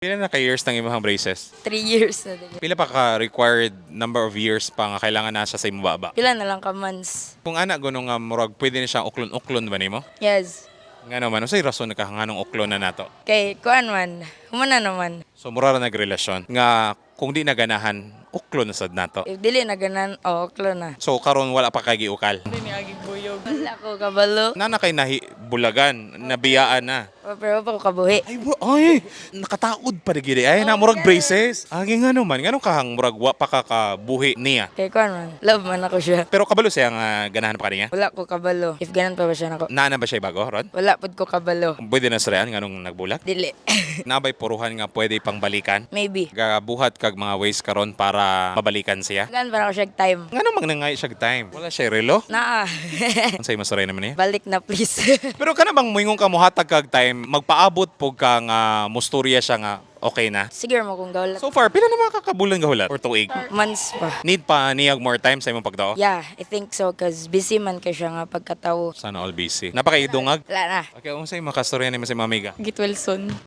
Pila na ka-years ng imong braces? 3 years na din. Pila pa ka-required number of years pa nga kailangan na siya sa imong baba? Pila na lang ka months. Kung ana gano nga murag pwede na siyang uklon-uklon ba nimo? Yes. Nga naman, unsay rason na nganong uklon na nato? Kay kuan man. Humana naman. So mura ra nagrelasyon nga kung di naganahan, uklon na sad nato. If dili na ganan, oklo na. So karon wala pa kay giukal. Wala ko kabalo. Nana kay bulagan, nabiyaan na. Pero pa ko kabuhi. Ay, nakataod pa na gid. Ay, na murag braces. Agi nga naman, nganong kahang murag wa pa kakabuhi niya. Kay kuan man. Love man ako siya. Pero kabalo siya nga ganahan pa kaniya. Wala ko kabalo. If ganan pa ba siya nako. Naana ba siya bago, Rod? Wala pud ko kabalo. Pwede na sarayan nganong nagbulat. Dili. Nabay puruhan nga pwede pang balikan. Maybe. Gabuhat kag mga ways karon para mabalikan siya. Gan pa ako siya time. Nganong magnangay siya time? Wala siya relo. Naa. Unsay masaray naman niya? Balik na please. Pero kana bang moingon ka mohatag kag time, magpaabot pog ka nga musturya siya nga okay na. Siguro mo kung gawlat. So far, pila na mga kakabulan gahulat or tuig? Months pa. Need pa niyag more time sa imong pagdao? Yeah, I think so. Cause busy man ka siya nga pagkatawo. Sana all busy. Napakaidungag. Wala na. Okay, unsay makastorya ni mo si Mamiga? Git Wilson.